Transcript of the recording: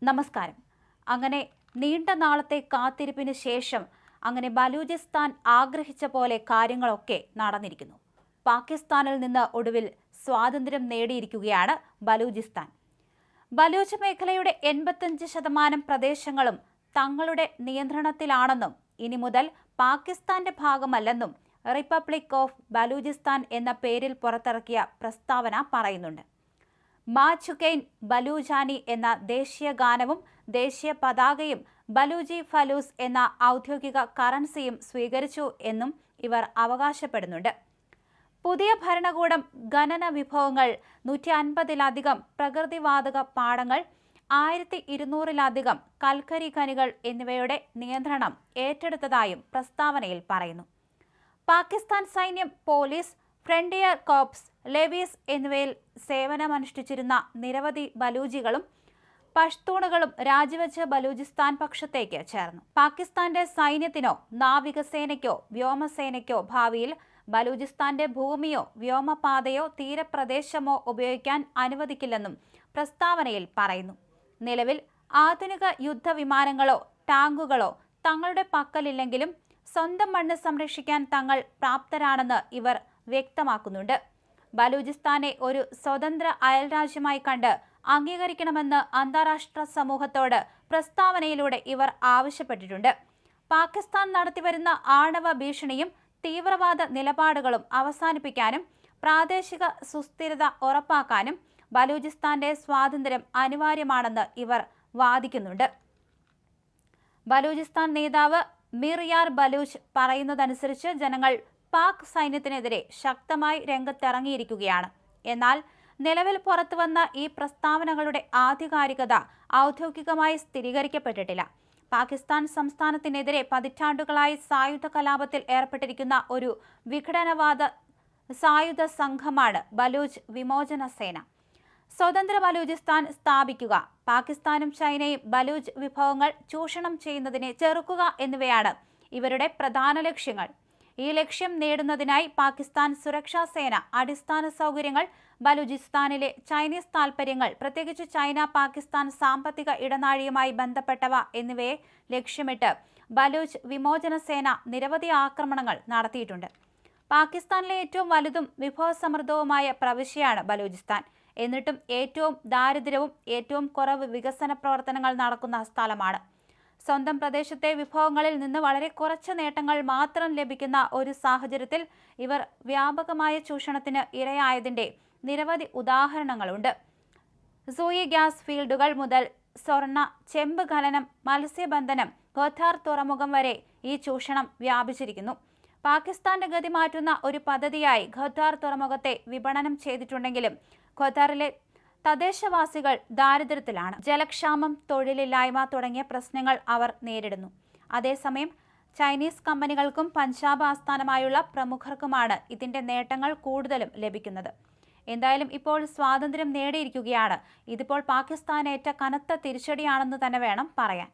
നമസ്കാരം. അങ്ങനെ നീണ്ട നാളത്തെ കാത്തിരിപ്പിന് ശേഷം അങ്ങനെ ബലൂചിസ്ഥാൻ ആഗ്രഹിച്ച പോലെ കാര്യങ്ങളൊക്കെ നടന്നിരിക്കുന്നു. പാകിസ്ഥാനിൽ നിന്ന് ഒടുവിൽ സ്വാതന്ത്ര്യം നേടിയിരിക്കുകയാണ് ബലൂചിസ്ഥാൻ. ബലൂച്ച് മേഖലയുടെ 85% പ്രദേശങ്ങളും തങ്ങളുടെ നിയന്ത്രണത്തിലാണെന്നും ഇനി മുതൽ പാകിസ്ഥാന്റെ ഭാഗമല്ലെന്നും റിപ്പബ്ലിക് ഓഫ് ബലൂചിസ്ഥാൻ എന്ന പേരിൽ പുറത്തിറക്കിയ പ്രസ്താവന പറയുന്നുണ്ട്. മാ ചുകൈൻ ബലൂചാനി എന്ന ദേശീയ ഗാനവും ദേശീയ പതാകയും ബലൂചി ഫലൂസ് എന്ന ഔദ്യോഗിക കറൻസിയും സ്വീകരിച്ചു എന്നും ഇവർ അവകാശപ്പെടുന്നുണ്ട്. പുതിയ ഭരണകൂടം ഖനന വിഭവങ്ങൾ, 150-ലധികം പ്രകൃതിവാതക പാടങ്ങൾ, 1200-ലധികം കൽക്കരി ഖനികൾ എന്നിവയുടെ നിയന്ത്രണം ഏറ്റെടുത്തതായും പ്രസ്താവനയിൽ പറയുന്നു. പാകിസ്ഥാൻ സൈന്യം, പോലീസ്, ഫ്രണ്ടിയർ കോർപ്സ്, ലെവീസ് എന്നിവയിൽ സേവനമനുഷ്ഠിച്ചിരുന്ന നിരവധി ബലൂജികളും പഷ്തൂണുകളും രാജിവെച്ച് ബലൂചിസ്ഥാൻ പക്ഷത്തേക്ക് ചേർന്നു. പാകിസ്ഥാന്റെ സൈന്യത്തിനോ നാവികസേനയ്ക്കോ വ്യോമസേനയ്ക്കോ ഭാവിയിൽ ബലൂചിസ്ഥാന്റെ ഭൂമിയോ വ്യോമപാതയോ തീരപ്രദേശമോ ഉപയോഗിക്കാൻ അനുവദിക്കില്ലെന്നും പ്രസ്താവനയിൽ പറയുന്നു. നിലവിൽ ആധുനിക യുദ്ധവിമാനങ്ങളോ ടാങ്കുകളോ തങ്ങളുടെ പക്കലില്ലെങ്കിലും സ്വന്തം മണ്ണ് സംരക്ഷിക്കാൻ തങ്ങൾ പ്രാപ്തരാണെന്ന് ഇവർ വ്യക്തമാക്കുന്നുണ്ട്. ബലൂചിസ്ഥാനെ ഒരു സ്വതന്ത്ര അയൽരാജ്യമായി കണ്ട് അംഗീകരിക്കണമെന്ന് അന്താരാഷ്ട്ര സമൂഹത്തോട് പ്രസ്താവനയിലൂടെ ഇവർ ആവശ്യപ്പെട്ടിട്ടുണ്ട്. പാകിസ്ഥാൻ നടത്തിവരുന്ന ആണവ ഭീഷണിയും തീവ്രവാദ നിലപാടുകളും അവസാനിപ്പിക്കാനും പ്രാദേശിക സുസ്ഥിരത ഉറപ്പാക്കാനും ബലൂചിസ്ഥാന്റെ സ്വാതന്ത്ര്യം അനിവാര്യമാണെന്ന് ഇവർ വാദിക്കുന്നുണ്ട്. ബലൂചിസ്ഥാൻ നേതാവ് മിർ യാർ ബലൂച്ച് പറയുന്നതനുസരിച്ച് ജനങ്ങൾ പാക് സൈന്യത്തിനെതിരെ ശക്തമായി രംഗത്തിറങ്ങിയിരിക്കുകയാണ്. എന്നാൽ നിലവിൽ പുറത്തുവന്ന ഈ പ്രസ്താവനകളുടെ ആധികാരികത ഔദ്യോഗികമായി സ്ഥിരീകരിക്കപ്പെട്ടിട്ടില്ല. പാകിസ്ഥാൻ സംസ്ഥാനത്തിനെതിരെ പതിറ്റാണ്ടുകളായി സായുധ കലാപത്തിൽ ഏർപ്പെട്ടിരിക്കുന്ന ഒരു വിഘടനവാദ സായുധ സംഘമാണ് ബലൂച്ച് വിമോചന സേന. സ്വതന്ത്ര ബലൂചിസ്ഥാൻ സ്ഥാപിക്കുക, പാകിസ്ഥാനും ചൈനയും ബലൂച്ച് വിഭവങ്ങൾ ചൂഷണം ചെയ്യുന്നതിനെ ചെറുക്കുക എന്നിവയാണ് ഇവരുടെ പ്രധാന ലക്ഷ്യങ്ങൾ. ഈ ലക്ഷ്യം നേടുന്നതിനായി പാകിസ്ഥാൻ സുരക്ഷാ സേന അടിസ്ഥാന സൗകര്യങ്ങൾ, ബലൂചിസ്ഥാനിലെ ചൈനീസ് താൽപര്യങ്ങൾ, പ്രത്യേകിച്ച് ചൈന പാകിസ്ഥാൻ സാമ്പത്തിക ഇടനാഴിയുമായി ബന്ധപ്പെട്ടവ എന്നിവയെ ലക്ഷ്യമിട്ട് ബലൂച്ച് വിമോചന സേന നിരവധി ആക്രമണങ്ങൾ നടത്തിയിട്ടുണ്ട്. പാകിസ്ഥാനിലെ ഏറ്റവും വലുതും വിഭവസമൃദ്ധവുമായ പ്രവിശ്യയാണ് ബലൂചിസ്ഥാൻ. എന്നിട്ടും ഏറ്റവും ദാരിദ്ര്യവും ഏറ്റവും കുറവ് വികസന പ്രവർത്തനങ്ങൾ നടക്കുന്ന സ്ഥലമാണ്. സ്വന്തം പ്രദേശത്തെ വിഭവങ്ങളിൽ നിന്ന് വളരെ കുറച്ച് നേട്ടങ്ങൾ മാത്രം ലഭിക്കുന്ന ഒരു സാഹചര്യത്തിൽ ഇവർ വ്യാപകമായ ചൂഷണത്തിന് ഇരയായതിന്റെ നിരവധി ഉദാഹരണങ്ങളുണ്ട്. സൂയി ഗ്യാസ് ഫീൽഡുകൾ മുതൽ സ്വർണ്ണ, ചെമ്പ് ഖനനം, മത്സ്യബന്ധനം, ഖത്താർ തുറമുഖം വരെ ഈ ചൂഷണം വ്യാപിച്ചിരിക്കുന്നു. പാകിസ്ഥാന്റെ ഗതി മാറ്റുന്ന ഒരു പദ്ധതിയായി ഖത്താർ തുറമുഖത്തെ വിപണനം ചെയ്തിട്ടുണ്ടെങ്കിലും ഖത്താറിലെ തദ്ദേശവാസികൾ ദാരിദ്ര്യത്തിലാണ്. ജലക്ഷാമം, തൊഴിലില്ലായ്മ തുടങ്ങിയ പ്രശ്നങ്ങൾ അവർ നേരിടുന്നു. അതേസമയം ചൈനീസ് കമ്പനികൾക്കും പഞ്ചാബ് ആസ്ഥാനമായുള്ള പ്രമുഖർക്കുമാണ് ഇതിന്റെ നേട്ടങ്ങൾ കൂടുതലും ലഭിക്കുന്നത്. എന്തായാലും ഇപ്പോൾ സ്വാതന്ത്ര്യം നേടിയിരിക്കുകയാണ്. ഇതിപ്പോൾ പാകിസ്ഥാനേറ്റ കനത്ത തിരിച്ചടിയാണെന്ന് തന്നെ വേണം പറയാൻ.